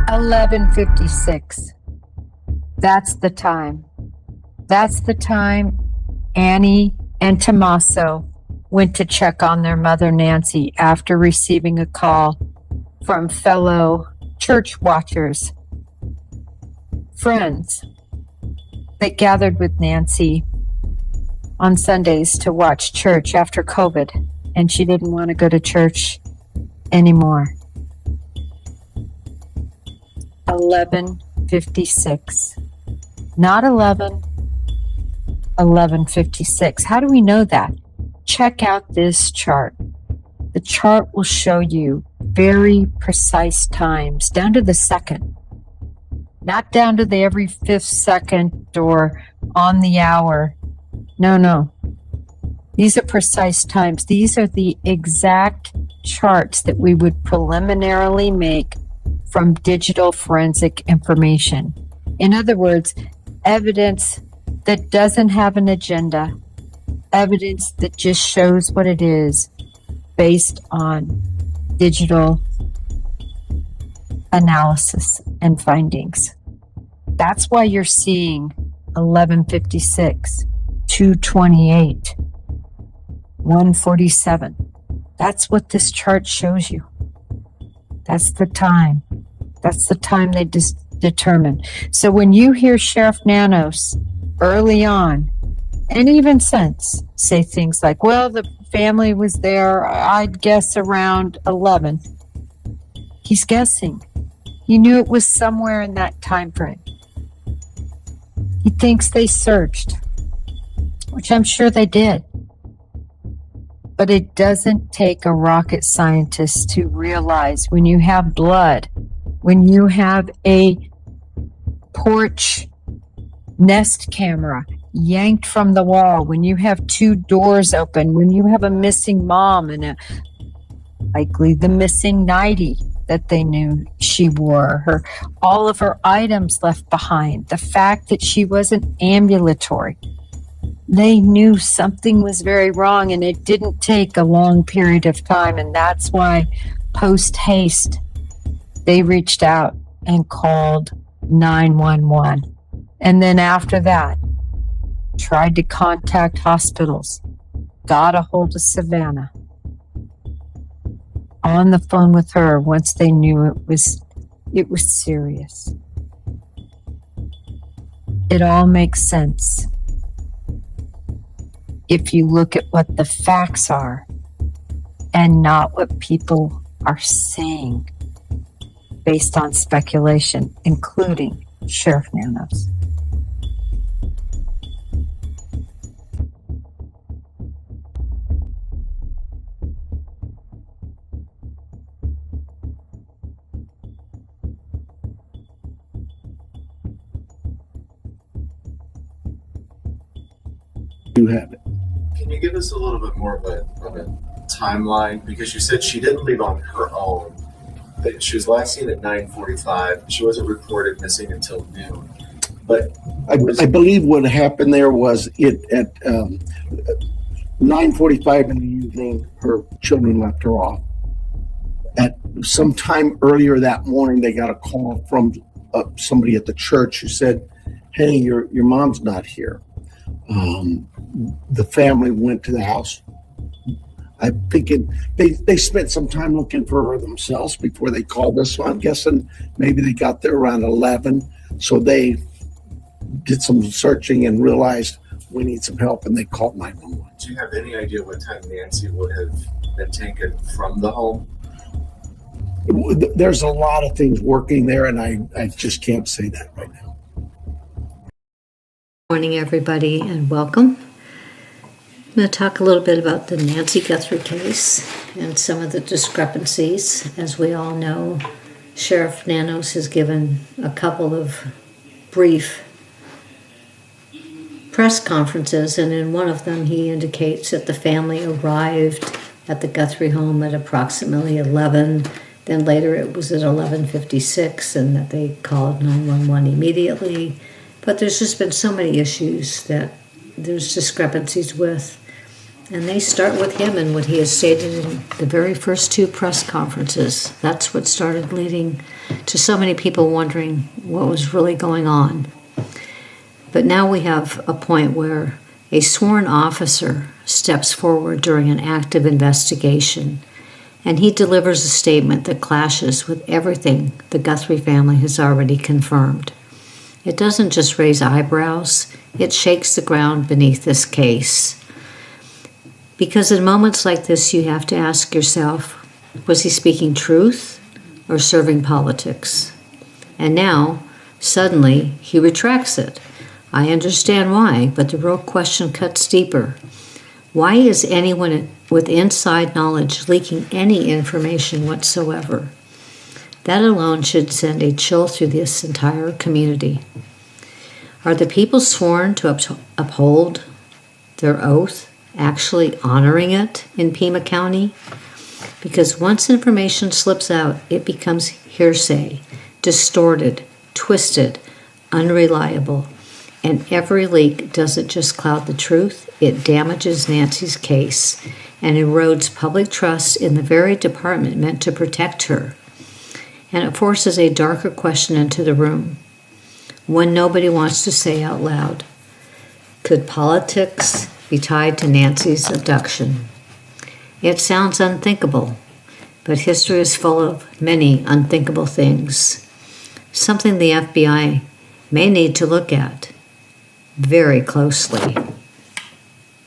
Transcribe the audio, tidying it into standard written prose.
11:56. That's the time. That's the time Annie and Tommaso went to check on their mother Nancy after receiving a call from fellow church watchers, friends that gathered with Nancy on Sundays to watch church after COVID, and she didn't want to go to church anymore. 11:56. Not 11:56. How do we know that? Check out this chart. The chart will show you very precise times, down to the second. Not down to the every 5th second or on the hour. No. These are precise times. These are the exact charts that we would preliminarily make from digital forensic information. In other words, evidence that doesn't have an agenda, evidence that just shows what it is based on digital analysis and findings. That's why you're seeing 11:56, 2:28, 1:47. That's what this chart shows you. That's the time. That's the time they determined. So when you hear Sheriff Nanos early on, and even since, say things like, well, the family was there, I'd guess around 11. He's guessing. He knew it was somewhere in that time frame. He thinks they searched, which I'm sure they did. But it doesn't take a rocket scientist to realize when you have blood, when you have a porch nest camera yanked from the wall, when you have 2 doors open, when you have a missing mom and likely the missing nightie that they knew she wore, all of her items left behind, the fact that she wasn't ambulatory. They knew something was very wrong, and it didn't take a long period of time, and that's why post haste they reached out and called 911. And then after that, tried to contact hospitals, got a hold of Savannah, on the phone with her once they knew it was serious. It all makes sense if you look at what the facts are and not what people are saying based on speculation, including Sheriff Nanos. You have it. Can you give us a little bit more of a timeline? Because you said she didn't leave on her own. That she was last seen at 9:45. She wasn't reported missing until noon. But I believe what happened there was at 9:45 in the evening, her children left her off. At some time earlier that morning, they got a call from somebody at the church who said, "Hey, your mom's not here." The family went to the house. I'm thinking they spent some time looking for her themselves before they called us. So I'm guessing maybe they got there around 11. So they did some searching and realized we need some help, and they called 911. Do you have any idea what time Nancy would have been taken from the home? There's a lot of things working there, and I just can't say that right now. Morning, everybody, and welcome. I'm going to talk a little bit about the Nancy Guthrie case and some of the discrepancies. As we all know, Sheriff Nanos has given a couple of brief press conferences, and in one of them he indicates that the family arrived at the Guthrie home at approximately 11. Then later it was at 11:56, and that they called 911 immediately. But there's just been so many issues that there's discrepancies with. And they start with him and what he has stated in the very first 2 press conferences. That's what started leading to so many people wondering what was really going on. But now we have a point where a sworn officer steps forward during an active investigation, and he delivers a statement that clashes with everything the Guthrie family has already confirmed. It doesn't just raise eyebrows, it shakes the ground beneath this case. Because in moments like this, you have to ask yourself, was he speaking truth or serving politics? And now, suddenly, he retracts it. I understand why, but the real question cuts deeper. Why is anyone with inside knowledge leaking any information whatsoever? That alone should send a chill through this entire community. Are the people sworn to uphold their oath actually honoring it in Pima County? Because once information slips out, it becomes hearsay, distorted, twisted, unreliable. And every leak doesn't just cloud the truth, it damages Nancy's case and erodes public trust in the very department meant to protect her. And it forces a darker question into the room, one nobody wants to say out loud. Could politics be tied to Nancy's abduction? It sounds unthinkable, but history is full of many unthinkable things. Something the FBI may need to look at very closely.